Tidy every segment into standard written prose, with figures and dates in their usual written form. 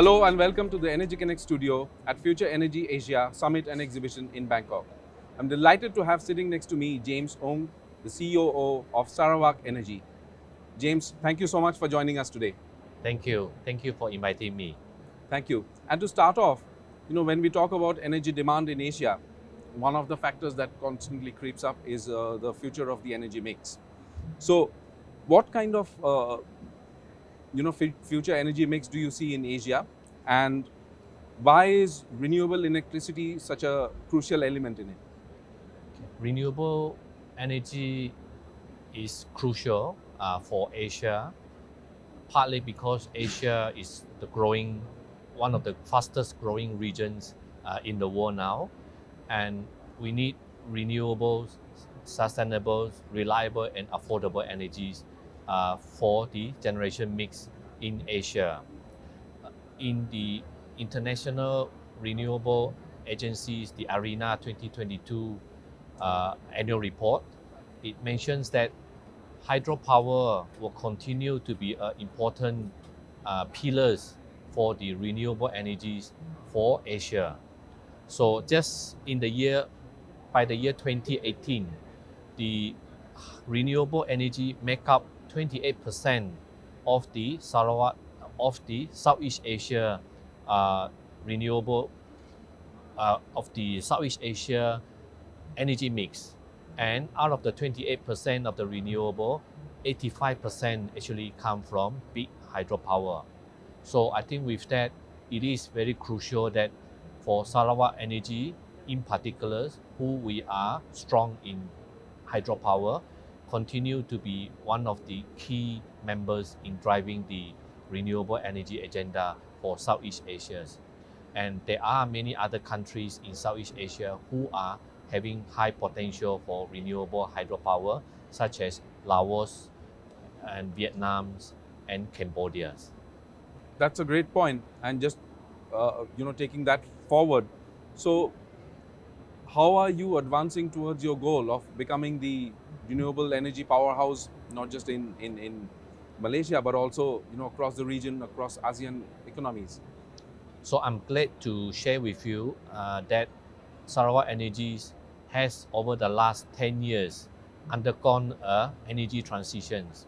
Hello and welcome to the Energy Connect studio at Future Energy Asia Summit and Exhibition in Bangkok. I'm delighted to have sitting next to me James Ung, the COO of Sarawak Energy. James, thank you so much for joining us today. Thank you. Thank you for inviting me. Thank you. And to start off, when we talk about energy demand in Asia, one of the factors that constantly creeps up is the future of the energy mix. So, what kind of future energy mix do you see in Asia, and why is renewable electricity such a crucial element in it? Renewable energy is crucial for Asia, partly because Asia is one of the fastest growing regions in the world now, and we need renewable, sustainable, reliable, and affordable energies for the generation mix in Asia. In the International Renewable Agency's the ARENA 2022 annual report, it mentions that hydropower will continue to be an important pillars for the renewable energies for Asia. So just by the year 2018, the renewable energy make up 28% of the Southeast Asia renewable of the Southeast Asia energy mix. And out of the 28% of the renewable, 85% actually come from big hydropower. So I think with that, it is very crucial that for Sarawak Energy in particular, who we are strong in hydropower, continue to be one of the key members in driving the renewable energy agenda for Southeast Asia. And there are many other countries in Southeast Asia who are having high potential for renewable hydropower, such as Laos and Vietnam and Cambodia. That's a great point, and just taking that forward. So, how are you advancing towards your goal of becoming the renewable energy powerhouse, not just in Malaysia, but also across the region, across ASEAN economies? So I'm glad to share with you that Sarawak Energy has over the last 10 years undergone energy transitions.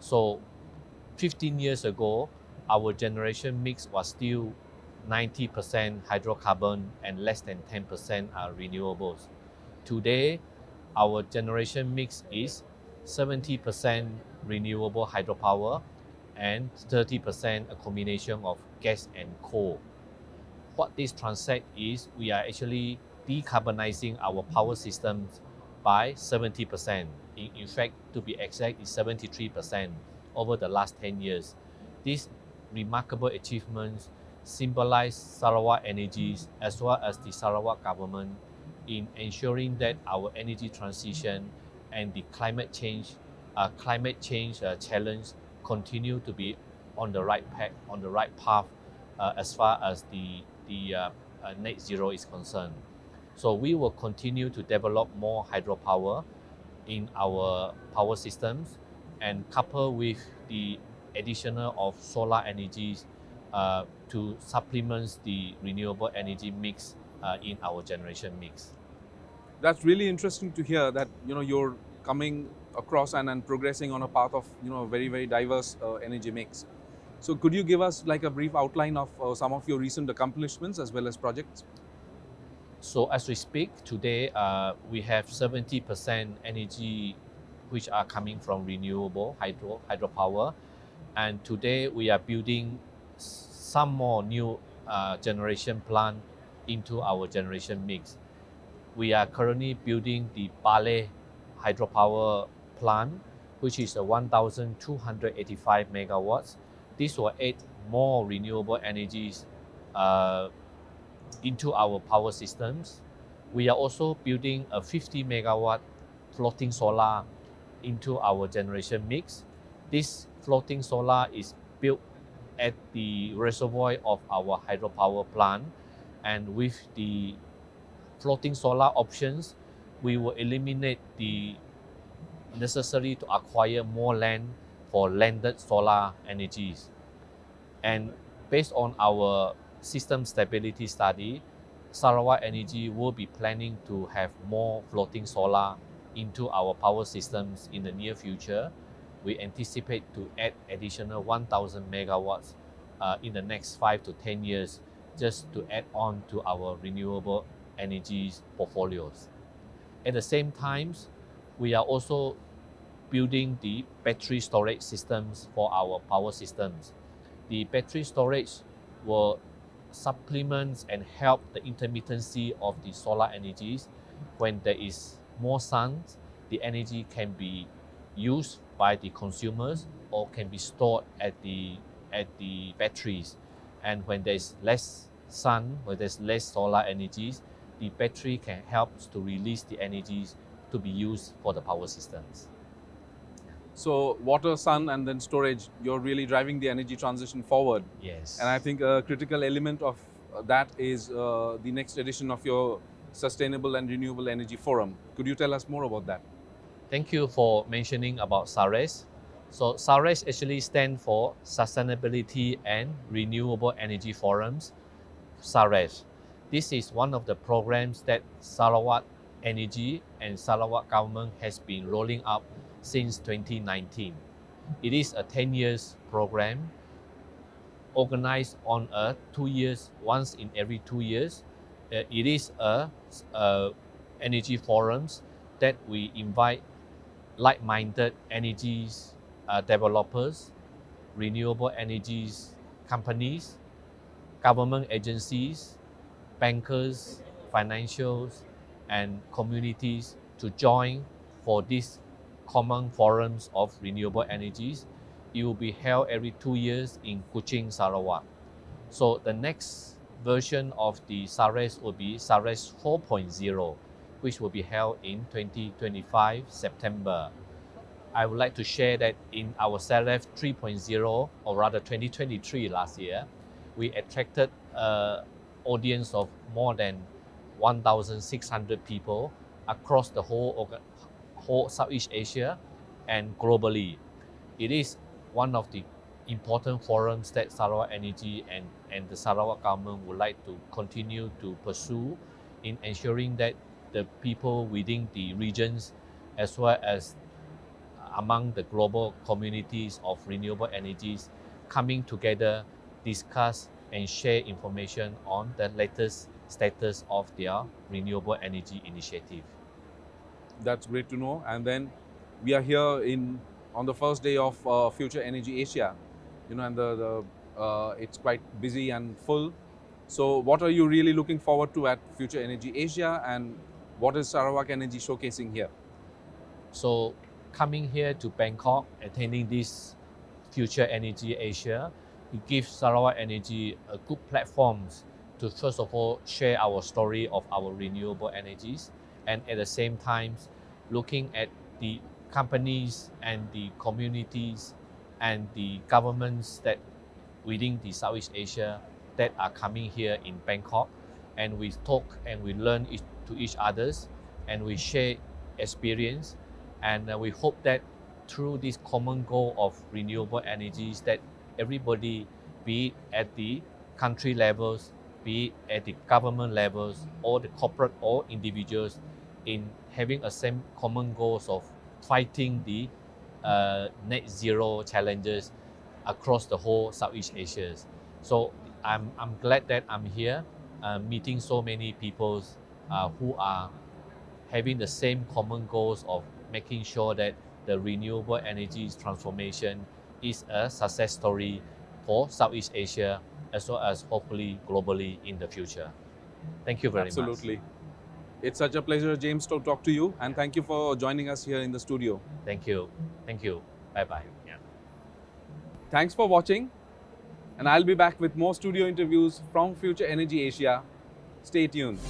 So 15 years ago, our generation mix was still 90% hydrocarbon and less than 10% are renewables. Today, our generation mix is 70% renewable hydropower and 30% a combination of gas and coal. What this translates is we are actually decarbonizing our power systems by 70%. In fact, to be exact, it's 73% over the last 10 years. These remarkable achievements symbolize Sarawak Energy's as well as the Sarawak government in ensuring that our energy transition and the climate change challenge continue to be on the right path as far as the net zero is concerned. So we will continue to develop more hydropower in our power systems, and couple with the additional of solar energies to supplement the renewable energy mix in our generation mix. That's really interesting to hear that you're coming across and progressing on a path of a very very diverse energy mix. So could you give us like a brief outline of some of your recent accomplishments as well as projects? So as we speak today, we have 70% energy which are coming from renewable hydropower, and today we are building some more new generation plant into our generation mix. We are currently building the Baleh hydropower plant, which is a 1,285 megawatts. This will add more renewable energies into our power systems. We are also building a 50 megawatt floating solar into our generation mix. This floating solar is built at the reservoir of our hydropower plant, and with the floating solar options, we will eliminate the necessary to acquire more land for landed solar energies. And Based on our system stability study, Sarawak Energy will be planning to have more floating solar into our power systems in the near future. We anticipate to add additional 1,000 megawatts in the next 5 to 10 years just to add on to our renewable energy portfolios. At the same time, we are also building the battery storage systems for our power systems. The battery storage will supplement and help the intermittency of the solar energies. When there is more sun, the energy can be used by the consumers or can be stored at the batteries. And when there's less sun, when there's less solar energies, the battery can help to release the energies to be used for the power systems. So water, sun, and then storage, you're really driving the energy transition forward. Yes. And I think a critical element of that is the next edition of your Sustainable and Renewable Energy Forum. Could you tell us more about that? Thank you for mentioning about SARES. So SARES actually stands for Sustainability and Renewable Energy Forums, SARES. This is one of the programs that Sarawak Energy and Sarawak government has been rolling out since 2019. It is a 10 years program organized on a 2 years, once in every 2 years. It is a energy forums that we invite like-minded energies developers, renewable energies companies, government agencies, bankers, financials, and communities to join for these common forums of renewable energies. It will be held every 2 years in Kuching, Sarawak. So the next version of the SARES will be SARES 4.0, which will be held in 2025 September. I would like to share that in our SARES 3.0, or rather 2023 last year, we attracted an audience of more than 1,600 people across the whole Southeast Asia and globally. It is one of the important forums that Sarawak Energy and the Sarawak government would like to continue to pursue in ensuring that the people within the regions as well as among the global communities of renewable energies coming together, discuss and share information on the latest status of their renewable energy initiative. That's great to know. And then we are here on the first day of Future Energy Asia, and it's quite busy and full. So what are you really looking forward to at Future Energy Asia, and what is Sarawak Energy showcasing here? So coming here to Bangkok, attending this Future Energy Asia, it gives Sarawak Energy a good platform to first of all share our story of our renewable energies, and at the same time looking at the companies and the communities and the governments that within the Southeast Asia that are coming here in Bangkok, and we talk and we learn to each others and we share experience, and we hope that through this common goal of renewable energies that everybody, be it at the country levels, be it at the government levels, or the corporate or individuals, in having a same common goals of fighting the net zero challenges across the whole Southeast Asia. So I'm glad that I'm here meeting so many people who are having the same common goals of making sure that the renewable energy transformation is a success story for Southeast Asia as well as hopefully globally in the future. Thank you very much. Absolutely. It's such a pleasure, James, to talk to you, and thank you for joining us here in the studio. Thank you. Thank you. Bye-bye. Yeah. Thanks for watching, and I'll be back with more studio interviews from Future Energy Asia. Stay tuned.